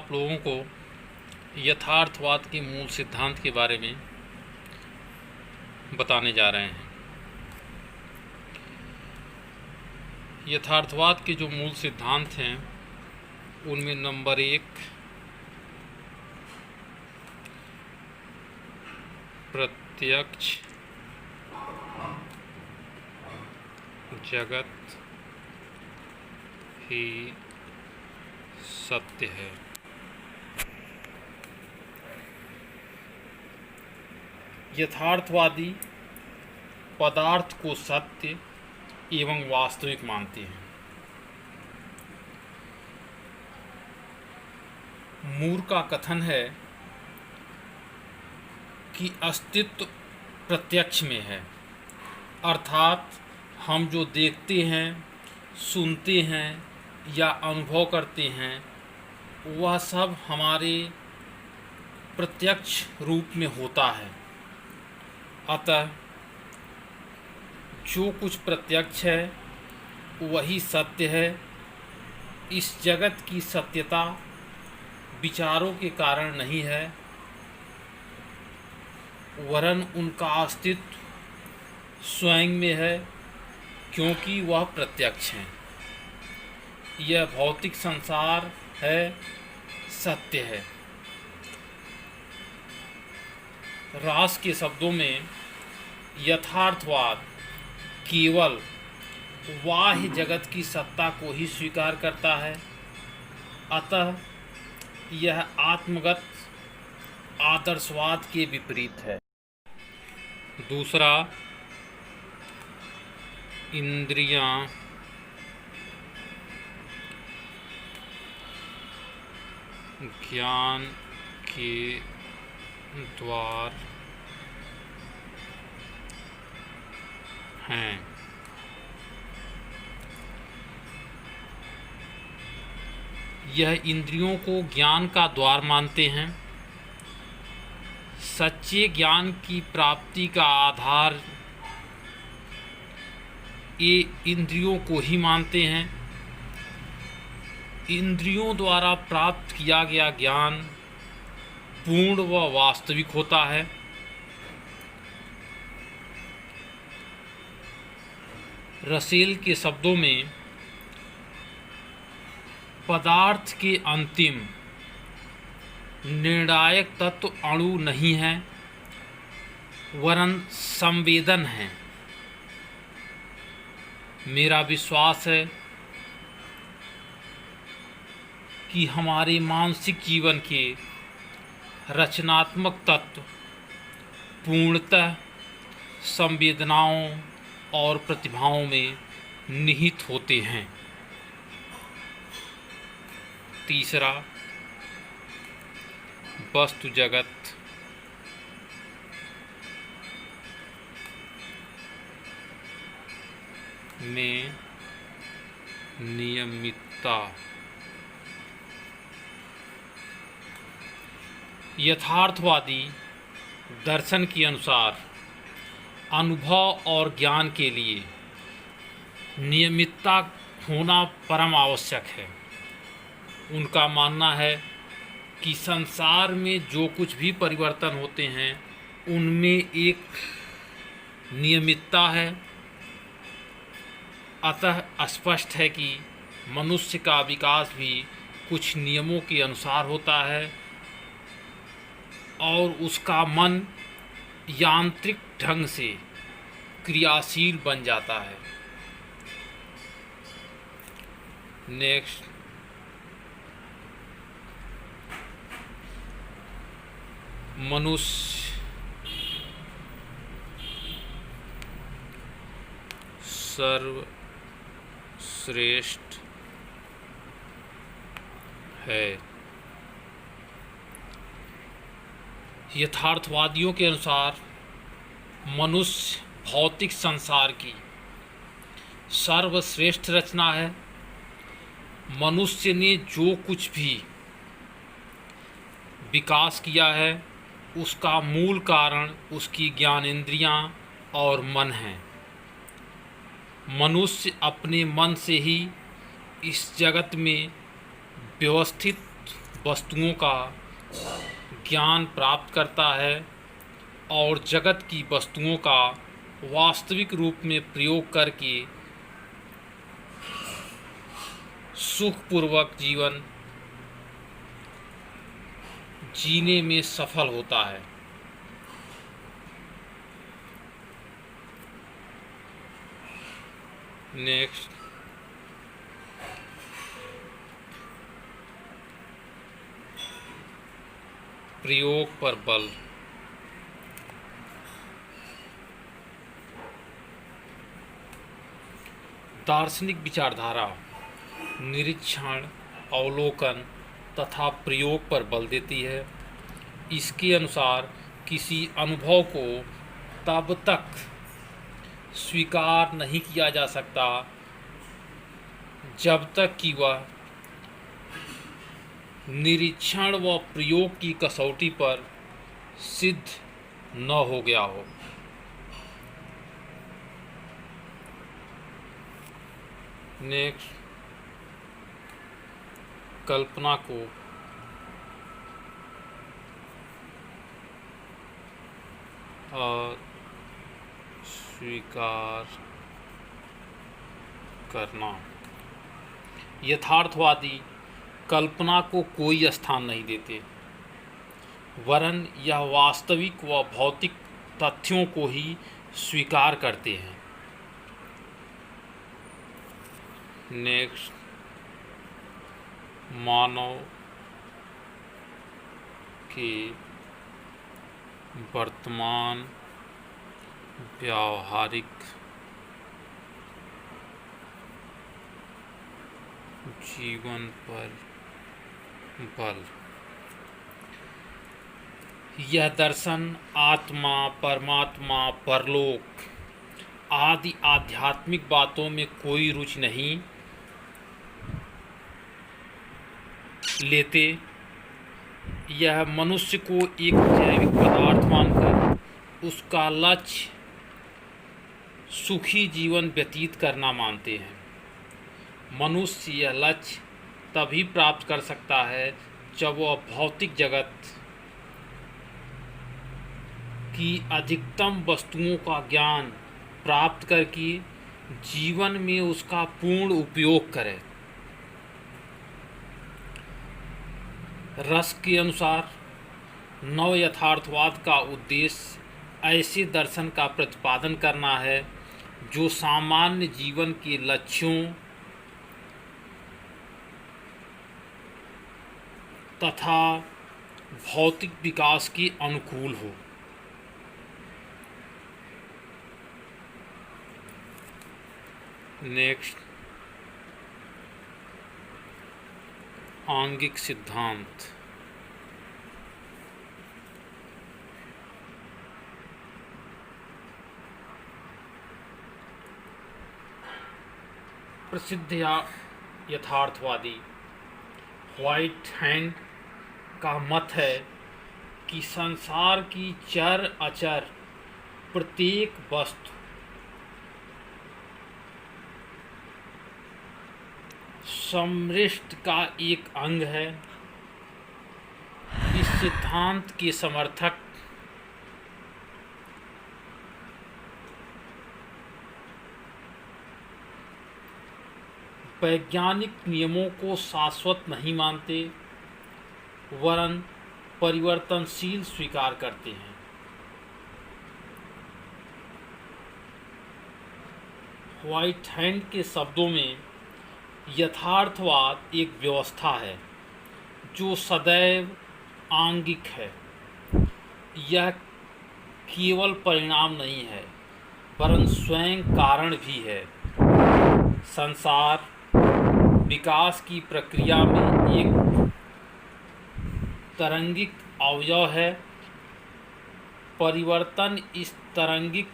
आप लोगों को यथार्थवाद के मूल सिद्धांत के बारे में बताने जा रहे हैं। यथार्थवाद के जो मूल सिद्धांत हैं उनमें नंबर 1 प्रत्यक्ष जगत ही सत्य है। यथार्थवादी पदार्थ को सत्य एवं वास्तविक मानते हैं। मूर का कथन है कि अस्तित्व प्रत्यक्ष में है, अर्थात हम जो देखते हैं, सुनते हैं या अनुभव करते हैं वह सब हमारे प्रत्यक्ष रूप में होता है। अतः जो कुछ प्रत्यक्ष है वही सत्य है। इस जगत की सत्यता विचारों के कारण नहीं है, वरन उनका अस्तित्व स्वयं में है, क्योंकि वह प्रत्यक्ष है। यह भौतिक संसार है, सत्य है। रास के शब्दों में यथार्थवाद केवल बाह्य जगत की सत्ता को ही स्वीकार करता है। अतः यह आत्मगत आदर्शवाद के विपरीत है। दूसरा, इंद्रियां ज्ञान के द्वार हैं। यह इंद्रियों को ज्ञान का द्वार मानते हैं। सच्चे ज्ञान की प्राप्ति का आधार ये इंद्रियों को ही मानते हैं। इंद्रियों द्वारा प्राप्त किया गया ज्ञान पूर्ण व वास्तविक होता है। रसेल के शब्दों में पदार्थ के अंतिम निर्णायक तत्व अणु नहीं है, वरन संवेदन है। मेरा विश्वास है कि हमारे मानसिक जीवन के रचनात्मक तत्व पूर्णतः संवेदनाओं और प्रतिभाओं में निहित होते हैं। तीसरा, वस्तु जगत में नियमितता। यथार्थवादी दर्शन के अनुसार अनुभव और ज्ञान के लिए नियमितता होना परम आवश्यक है। उनका मानना है कि संसार में जो कुछ भी परिवर्तन होते हैं उनमें एक नियमितता है। अतः स्पष्ट है कि मनुष्य का विकास भी कुछ नियमों के अनुसार होता है और उसका मन यांत्रिक ढंग से क्रियाशील बन जाता है। नेक्स्ट, मनुष्य सर्वश्रेष्ठ है। यथार्थवादियों के अनुसार मनुष्य भौतिक संसार की सर्वश्रेष्ठ रचना है। मनुष्य ने जो कुछ भी विकास किया है उसका मूल कारण उसकी ज्ञानेंद्रियां और मन है। मनुष्य अपने मन से ही इस जगत में व्यवस्थित वस्तुओं का ज्ञान प्राप्त करता है और जगत की वस्तुओं का वास्तविक रूप में प्रयोग करके सुखपूर्वक जीवन जीने में सफल होता है। नेक्स्ट, प्रयोग पर बल। दार्शनिक विचारधारा निरीक्षण, अवलोकन तथा प्रयोग पर बल देती है। इसके अनुसार किसी अनुभव को तब तक स्वीकार नहीं किया जा सकता जब तक कि वह निरीक्षण व प्रयोग की कसौटी पर सिद्ध न हो गया हो। नेक्स्ट, कल्पना को स्वीकार करना। यथार्थवादी कल्पना को कोई स्थान नहीं देते, वरन यह वास्तविक व भौतिक तथ्यों को ही स्वीकार करते हैं। नेक्स्ट, मानव के वर्तमान व्यावहारिक जीवन पर बल। यह दर्शन आत्मा, परमात्मा, परलोक आदि आध्यात्मिक बातों में कोई रुचि नहीं लेते। यह मनुष्य को एक जैविक पदार्थ मानकर उसका लक्ष्य सुखी जीवन व्यतीत करना मानते हैं। मनुष्य यह लक्ष्य तभी प्राप्त कर सकता है जब वह भौतिक जगत की अधिकतम वस्तुओं का ज्ञान प्राप्त करके जीवन में उसका पूर्ण उपयोग करे। रस के अनुसार नव यथार्थवाद का उद्देश्य ऐसे दर्शन का प्रतिपादन करना है जो सामान्य जीवन के लक्ष्यों तथा भौतिक विकास के अनुकूल हो। नेक्स्ट, आंगिक सिद्धांत। प्रसिद्ध यथार्थवादी व्हाइट हैंड का मत है कि संसार की चर अचर प्रत्येक वस्तु समष्टि का एक अंग है। इस सिद्धांत के समर्थक वैज्ञानिक नियमों को शाश्वत नहीं मानते, वरन परिवर्तनशील स्वीकार करते हैं। व्हाइट हैंड के शब्दों में यथार्थवाद एक व्यवस्था है जो सदैव आंगिक है। यह केवल परिणाम नहीं है वरन स्वयं कारण भी है। संसार विकास की प्रक्रिया में एक तरंगिक अवयव है। परिवर्तन इस तरंगिक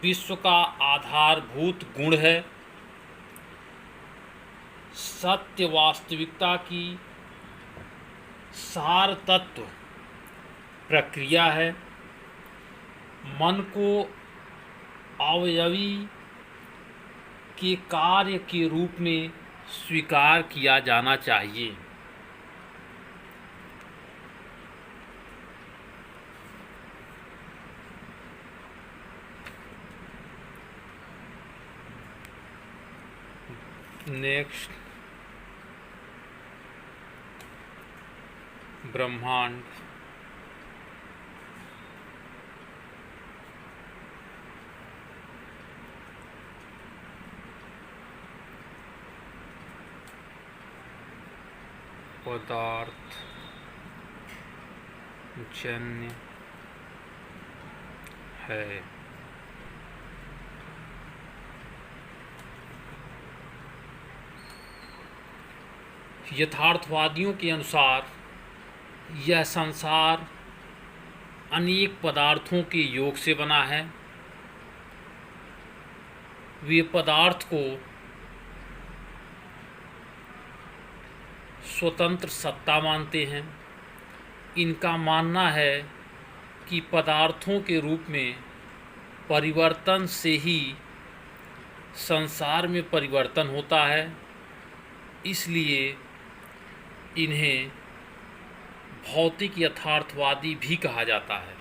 विश्व का आधारभूत गुण है। सत्य वास्तविकता की सार तत्व प्रक्रिया है। मन को अवयवी के कार्य के रूप में स्वीकार किया जाना चाहिए। नेक्स्ट, ब्रह्मांड, पदार्थ जन्य है। यथार्थवादियों के अनुसार यह संसार अनेक पदार्थों के योग से बना है। वे पदार्थ को स्वतंत्र सत्ता मानते हैं। इनका मानना है कि पदार्थों के रूप में परिवर्तन से ही संसार में परिवर्तन होता है, इसलिए इन्हें भौतिक यथार्थवादी भी कहा जाता है।